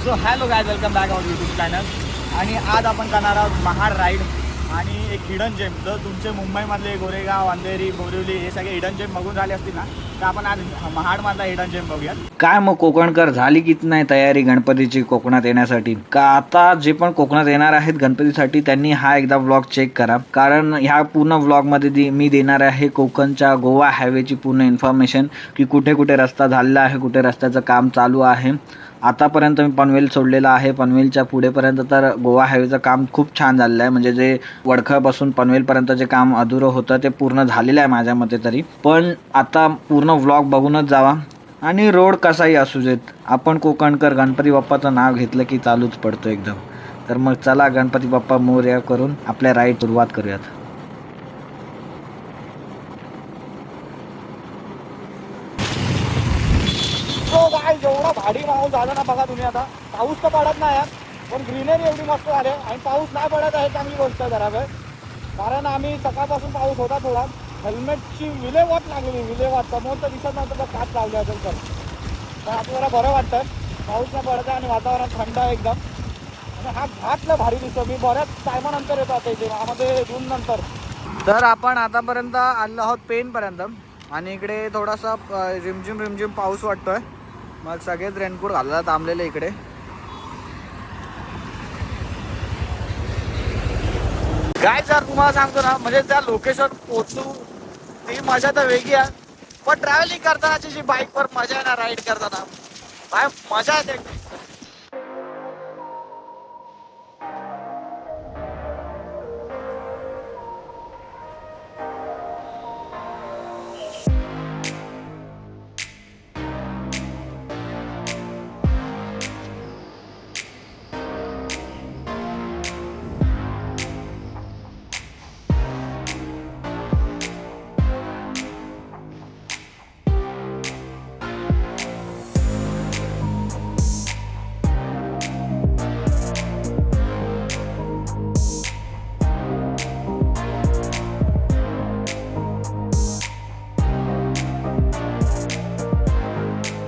So hello guys, welcome back our YouTube channel. आणि आज आपण करणार आहोत महाड राईड आणि एक हिडन जेम. जर तुमचे मुंबईमधले गोरेगाव, अंधेरी, बोरिवली हे सगळे हिडन जेम बघून झाले असतील ना, तर आपण आज महाडमधला हिडन जेम बघूयात. काय मग कोकणकर, झाली की नाही तयारी गणपतीची कोकणात येण्यासाठी? का आता जे पण कोकणात येणार आहेत गणपतीसाठी त्यांनी हा एकदा व्लॉग चेक करा, कारण ह्या पूर्ण व्लॉग मध्ये मी देणार आहे कोकणच्या गोवा हायवेची पूर्ण इन्फॉर्मेशन, की कुठे कुठे रस्ता झालेला आहे, कुठे रस्त्याचं काम चालू आहे. आतापर्यंत मी पनवेल सोडलेला आहे, पनवेलच्या पुढेपर्यंत तर गोवा हायवेचं काम खूप छान झालेलं आहे. म्हणजे जे वडखळपासून पनवेलपर्यंत जे काम अधुरं होतं ते पूर्ण झालेलं आहे माझ्या मते तरी. पण आता पूर्ण व्लॉग बघूनच जावा. आणि रोड कसाही असू देत, आपण कोकणकर गणपती बाप्पाचं नाव घेतलं की चालूच पडतो एकदम. तर मग चला गणपती बाप्पा मोरया करून आपल्या राईड सुरुवात करूयात. सो गायज, एवढा भारी माहोल झाला ना बघा तुम्ही. आता पाऊस तर पडत नाही आहे, पण ग्रीनरी एवढी मस्त झाली. आणि पाऊस नाही पडत आहे चांगली गोष्ट आहे जरा वेळ, कारण आम्ही सकाळपासून पाऊस होता थोडा. हेल्मेटची विल्हेवाट लागली, विल्हेवाट समोर तर दिसत नव्हतं, तर काच लावली असेल तर आपल्याला बरं वाटतं. पाऊस नाही पडत आहे आणि वातावरण थंड आहे एकदम. आणि हा घाटला भारी दिसतो. मी बऱ्याच टायमानंतर येतो आता इथे, यामध्ये जून नंतर. तर आपण आतापर्यंत आलो आहोत पेनपर्यंत आणि इकडे थोडासा रिमझिम पाऊस वाटतोय. मग सगळेच रेनकोट घालायला थांबलेले इकडे. काय सर तुम्हाला सांगतो ना, म्हणजे त्या लोकेशन पोहोचू ती मजा तर वेगळी आहे. पण ट्रॅव्हलिंग करतानाची जी बाईकवर मजा आहे ना, राईड करताना काय मजा येते.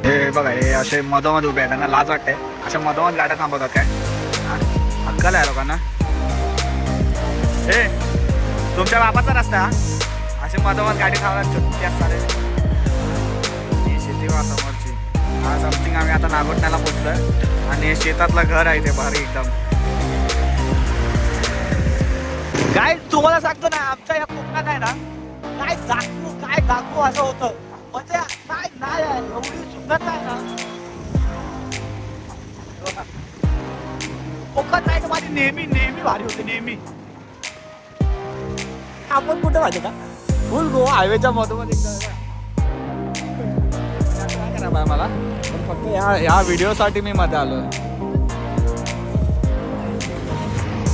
हे बघा, हे असे मधोमध उभे आहेत, त्यांना लाज वाटते. अशा मधोमध गाड्या थांबवतात काय? अक्कल आहे लोकांना. हे तुमच्या बापाचा रस्ता हा? असे मधोमध गाडी थांबवतात छोटी असतात. ही शेती समोरची. हा समथिंग आम्ही आता नागोठण्याला पोहोचलोय आणि हे शेतातलं घर आहे ते भारी एकदम. काय तुम्हाला सांगतो ना, आमच्या या कोकणात आहे ना, काय दाखवू असं होतं. म्हणजे काय नाही आहे, एवढी सुंदर नाही ना कोकण. नाही तर माझी नेहमी भारी होते नेहमी. आपण कुठे माहिती का, फुल गोवा हायवेच्या मधोमध एकदम मला. पण फक्त ह्या व्हिडिओसाठी मी मध्ये आलो.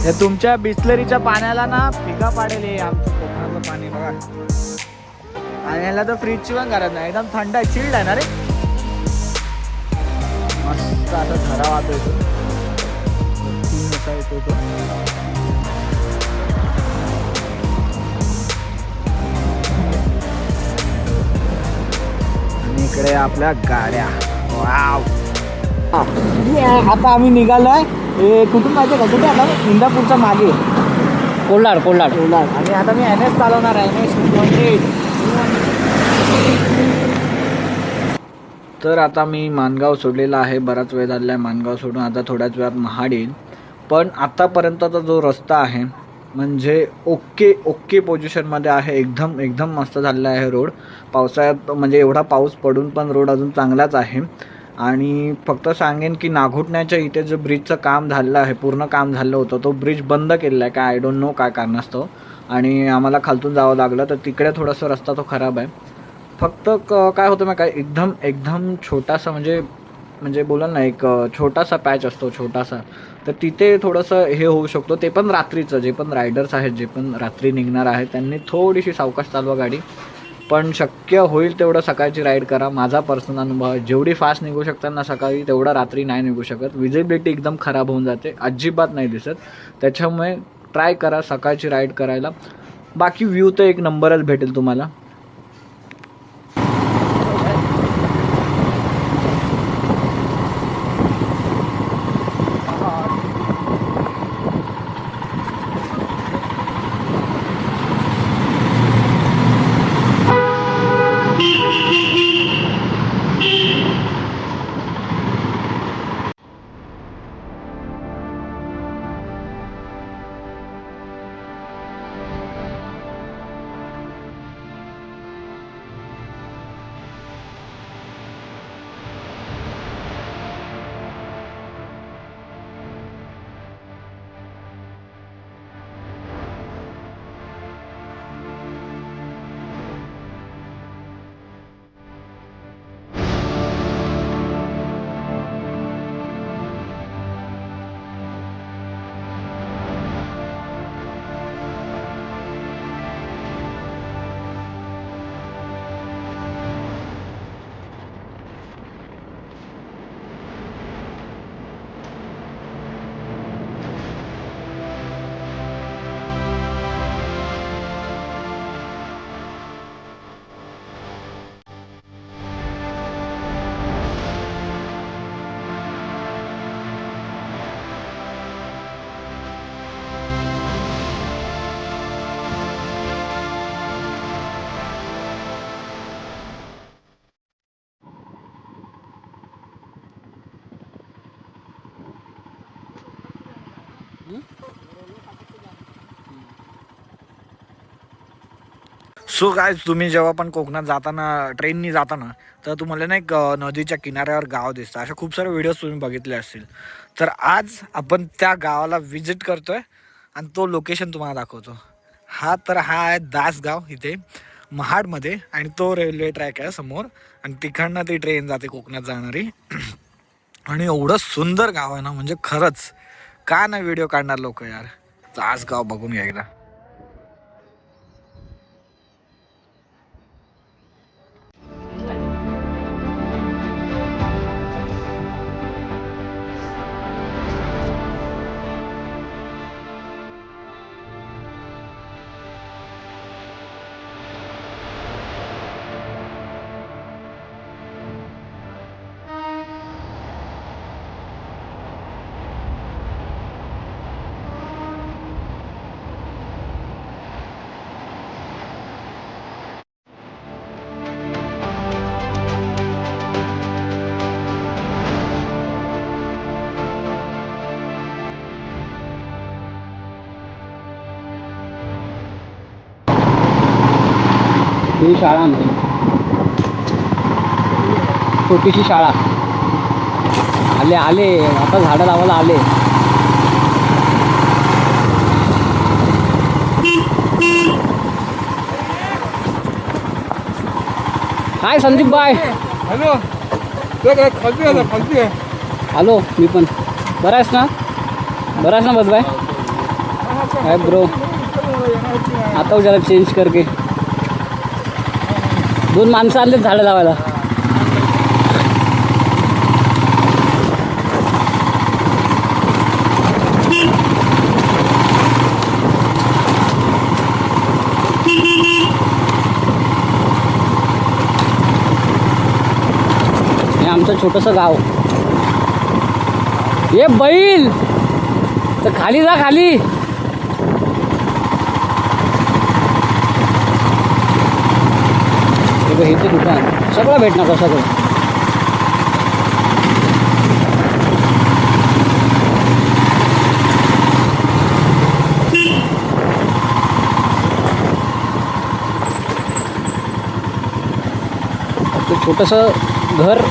हे तुमच्या बिस्लरीच्या पाण्याला ना फिका पाडेल आमचं कोकणातलं पाणी बघा. आणि ह्याला तर फ्रीजची पण गरज नाही, एकदम थंड आहे, चिल्ड आहे ना रे. मस्त आता झरा वाहतो येतो, येतो तो. आणि इकडे आपल्या गाड्या. वाव. आता आम्ही निघालोय. हे कुठून माहिती का, कुठे आता इंदापूरच्या मागे कोल्हाड. आणि आता मी NS चालवणार आहे, NS 218. तर आता मी माणगाव सोडलेला आहे, बराच वेळ झालेला आहे माणगाव सोडून. आता थोड्याच वेळात महाड येईल. पण आतापर्यंतचा जो रस्ता आहे म्हणजे ओके पोझिशनमध्ये आहे. एकदम मस्त झालेला आहे रोड. पावसाळ्यात म्हणजे एवढा पाऊस पडून पण रोड अजून चांगलाच आहे. आणि फक्त सांगेन की नागोठण्याच्या इथे जो ब्रिजचं काम झालेलं आहे, पूर्ण काम झालं होतं, तो ब्रिज बंद केलेला आहे, काय आय डोंट नो काय कारणास्तव. आणि आम्हाला खालतून जावं लागलं, तर तिकडे थोडासा रस्ता तो खराब आहे. फक्त काय होतं मग, काय एकदम छोटासा म्हणजे बोलाल ना, एक छोटासा पॅच असतो छोटासा, तर तिथे थोडंसं हे होऊ शकतो. ते पण रात्रीचं, जे पण रायडर्स आहेत, जे पण रात्री निघणार आहेत, त्यांनी थोडीशी सावकाश चालवा गाडी. पण शक्य होईल तेवढं सकाळची राईड करा. माझा पर्सनल अनुभव आहे, जेवढी फास्ट निघू शकतात ना सकाळी, तेवढा रात्री नाही निघू शकत. विजिबिलिटी एकदम खराब होऊन जाते, अजिबात नाही दिसत. त्याच्यामुळे ट्राय करा सकाळची राईड करायला. बाकी व्ह्यू तर एक नंबरच भेटेल तुम्हाला. सो काय तुम्ही जेव्हा पण कोकणात जाताना ट्रेननी जाताना तर तुम्हाला ना एक नदीच्या किनाऱ्यावर गाव दिसतं. अशा खूप सारे व्हिडिओज तुम्ही बघितले असतील. तर आज आपण त्या गावाला व्हिजिट करतोय आणि तो लोकेशन तुम्हाला दाखवतो. हा आहे दासगाव इथे महाडमध्ये आणि तो रेल्वे ट्रॅक आहे समोर आणि तिकडनं ती ट्रेन जाते कोकणात जाणारी. आणि एवढं सुंदर गाव आहे ना, म्हणजे खरंच का नाही व्हिडिओ काढणार लोक यार. दासगाव बघून घ्या एकदा. ही शाळा आमची छोटीशी शाळा. आले आता झाडं लावायला आले. हाय संदीप बाय. हॅलो खालती हॅलो मी पण. बरं आहेस ना बस बाय. काय ब्रो आता जरा चेंज करके 2 माणसं आलेत झाडं लावायला. हे आमचं छोटंसं गाव. ये बैल तर खाली जा खाली. इथे दुकान सगळं भेटणार सगळं. छोटंसं घर.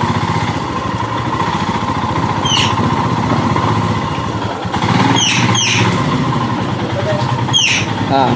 हां